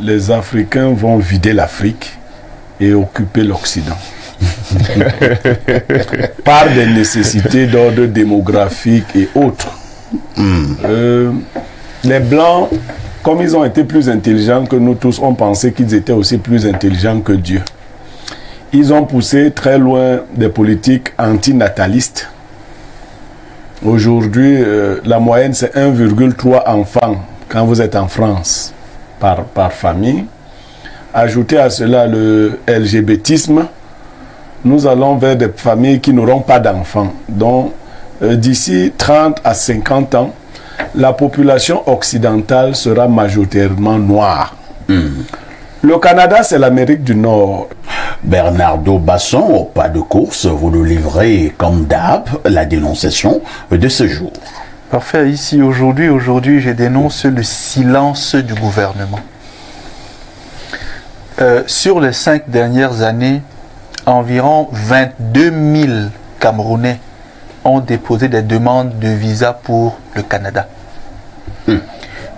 Les Africains vont vider l'Afrique et occuper l'Occident. Par des nécessités d'ordre démographique et autres. Les Blancs, comme ils ont été plus intelligents que nous tous, ont pensé qu'ils étaient aussi plus intelligents que Dieu. Ils ont poussé très loin des politiques antinatalistes. Aujourd'hui, la moyenne, c'est 1,3 enfants quand vous êtes en France par famille. Ajoutez à cela le LGBTisme. Nous allons vers des familles qui n'auront pas d'enfants. Donc, d'ici 30 à 50 ans, la population occidentale sera majoritairement noire. Le Canada, c'est l'Amérique du Nord. Bernardo Basson, au pas de course, vous nous livrez comme d'hab la dénonciation de ce jour. Parfait. Ici, aujourd'hui, je dénonce le silence du gouvernement. Sur les 5 dernières années, environ 22 000 Camerounais ont déposé des demandes de visa pour le Canada.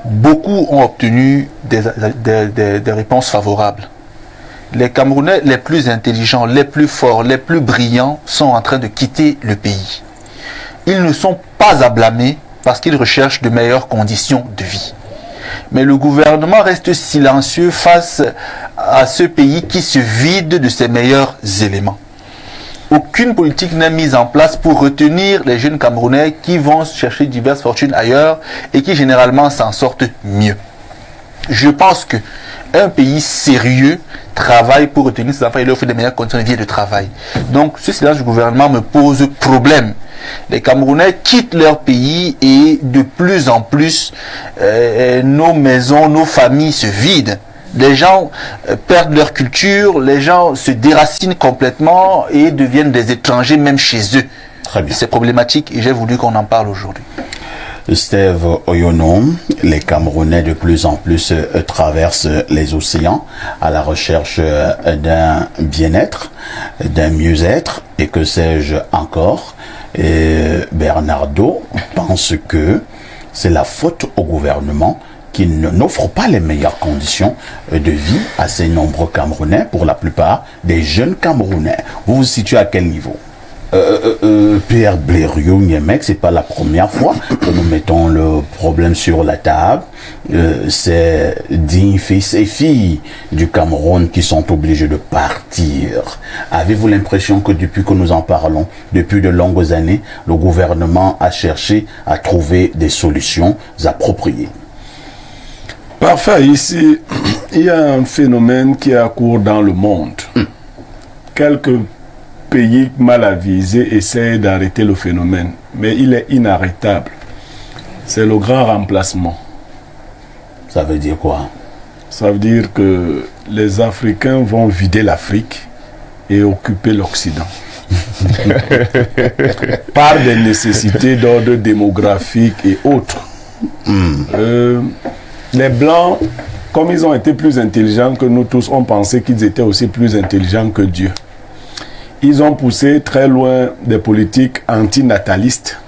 Beaucoup ont obtenu des réponses favorables. Les Camerounais les plus intelligents, les plus forts, les plus brillants sont en train de quitter le pays. Ils ne sont pas à blâmer parce qu'ils recherchent de meilleures conditions de vie. Mais le gouvernement reste silencieux face à ce pays qui se vide de ses meilleurs éléments. Aucune politique n'est mise en place pour retenir les jeunes Camerounais qui vont chercher diverses fortunes ailleurs et qui généralement s'en sortent mieux. Je pense que un pays sérieux travaille pour retenir ses enfants et leur offrir des meilleures conditions de vie et de travail. Donc ce silence du gouvernement me pose problème. Les Camerounais quittent leur pays et de plus en plus nos maisons, nos familles se vident. Les gens perdent leur culture, les gens se déracinent complètement et deviennent des étrangers même chez eux. Très bien. C'est problématique et j'ai voulu qu'on en parle aujourd'hui. Steve Oyono, les Camerounais de plus en plus traversent les océans à la recherche d'un bien-être, d'un mieux-être et que sais-je encore. Et Bernardo pense que c'est la faute au gouvernement qui n'offre pas les meilleures conditions de vie à ces nombreux Camerounais, pour la plupart des jeunes Camerounais. Vous vous situez à quel niveau? Pierre Blériot-Niemek, c'est pas la première fois que nous mettons le problème sur la table. C'est dignes fils et filles du Cameroun qui sont obligés de partir. Avez-vous l'impression que depuis que nous en parlons, depuis de longues années, le gouvernement a cherché à trouver des solutions appropriées? Parfait. Ici, il y a un phénomène qui est à court dans le monde. Quelques pays mal avisés essayent d'arrêter le phénomène, mais il est inarrêtable. C'est le grand remplacement. Ça veut dire quoi? Ça veut dire que les Africains vont vider l'Afrique et occuper l'Occident. Par des nécessités d'ordre démographique et autres. Les Blancs, comme ils ont été plus intelligents que nous tous, ont pensé qu'ils étaient aussi plus intelligents que Dieu. Ils ont poussé très loin des politiques antinatalistes.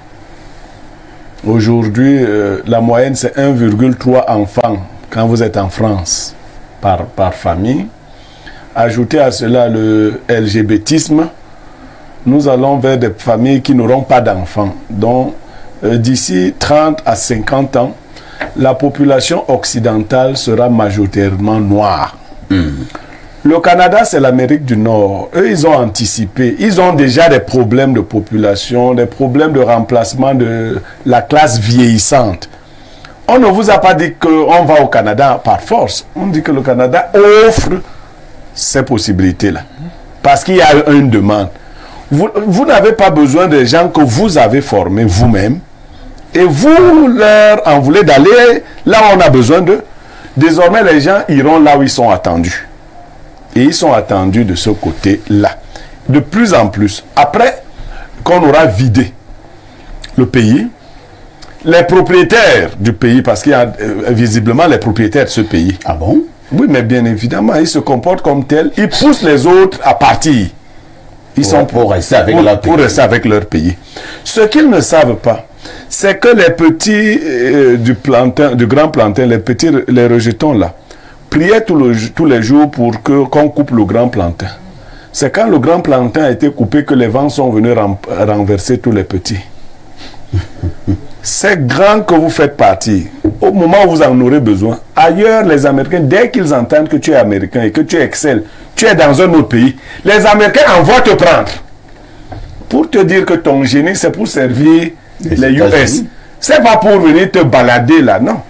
Aujourd'hui, la moyenne, c'est 1,3 enfants quand vous êtes en France par famille. Ajoutez à cela le LGBTisme. Nous allons vers des familles qui n'auront pas d'enfants. Donc, d'ici 30 à 50 ans, la population occidentale sera majoritairement noire. Le Canada, c'est l'Amérique du Nord. Eux, ils ont anticipé. Ils ont déjà des problèmes de population, des problèmes de remplacement de la classe vieillissante. On ne vous a pas dit qu'on va au Canada par force. On dit que le Canada offre ces possibilités-là. Parce qu'il y a une demande. Vous n'avez pas besoin des gens que vous avez formés vous-même. Et vous leur en voulez d'aller là où on a besoin d'eux. Désormais, les gens iront là où ils sont attendus. Et ils sont attendus de ce côté-là. De plus en plus. Après qu'on aura vidé le pays, les propriétaires du pays, parce qu'il y a visiblement les propriétaires de ce pays. Ah bon? Oui, mais bien évidemment, ils se comportent comme tels. Ils poussent les autres à partir. Ils sont pour rester avec leur pays. Pour rester avec leur pays. Ce qu'ils ne savent pas, c'est que les petits du grand plantain, les petits, les rejetons là, priait tous les jours pour qu'on coupe le grand plantain. C'est quand le grand plantain a été coupé que les vents sont venus renverser tous les petits. C'est grand que vous faites partie. Au moment où vous en aurez besoin. Ailleurs, les Américains, dès qu'ils entendent que tu es américain et que tu excelles, tu es dans un autre pays, les Américains envoient te prendre. Pour te dire que ton génie, c'est pour servir les US. C'est pas pour venir te balader là, non.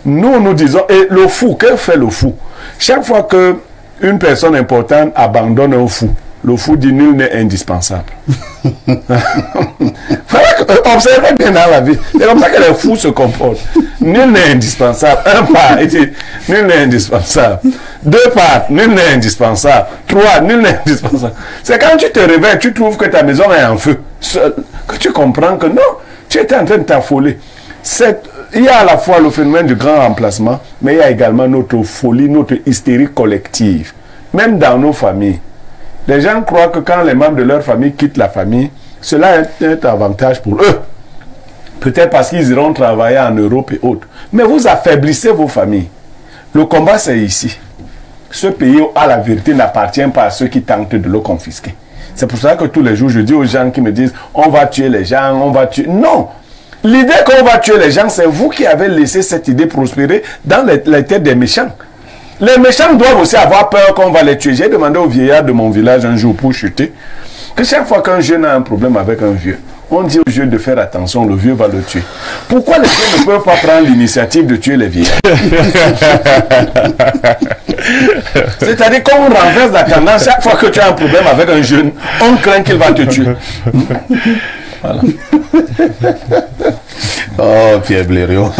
Nous disons, et le fou, que fait le fou? Chaque fois que une personne importante abandonne un fou, le fou dit nul n'est indispensable. Observez bien dans la vie. C'est comme ça que les fous se comportent. Nul n'est indispensable. Un pas, il dit nul n'est indispensable. Deux pas, nul n'est indispensable. Trois, nul n'est indispensable. C'est quand tu te réveilles, tu trouves que ta maison est en feu, que tu comprends que non, tu étais en train de t'affoler. Il y a à la fois le phénomène du grand remplacement, mais il y a également notre folie, notre hystérie collective. Même dans nos familles. Les gens croient que quand les membres de leur famille quittent la famille, cela est un avantage pour eux. Peut-être parce qu'ils iront travailler en Europe et autres. Mais vous affaiblissez vos familles. Le combat, c'est ici. Ce pays, à la vérité, n'appartient pas à ceux qui tentent de le confisquer. C'est pour ça que tous les jours, je dis aux gens qui me disent « on va tuer les gens, on va tuer... » Non! L'idée qu'on va tuer les gens, c'est vous qui avez laissé cette idée prospérer dans les têtes des méchants. Les méchants doivent aussi avoir peur qu'on va les tuer. J'ai demandé au vieillard de mon village un jour pour chuter que chaque fois qu'un jeune a un problème avec un vieux, on dit au vieux de faire attention, le vieux va le tuer. Pourquoi les vieux ne peuvent pas prendre l'initiative de tuer les vieillards? C'est-à-dire qu'on renverse la tendance. Chaque fois que tu as un problème avec un jeune, on craint qu'il va te tuer. Voilà. Oh, Pierre Blériot.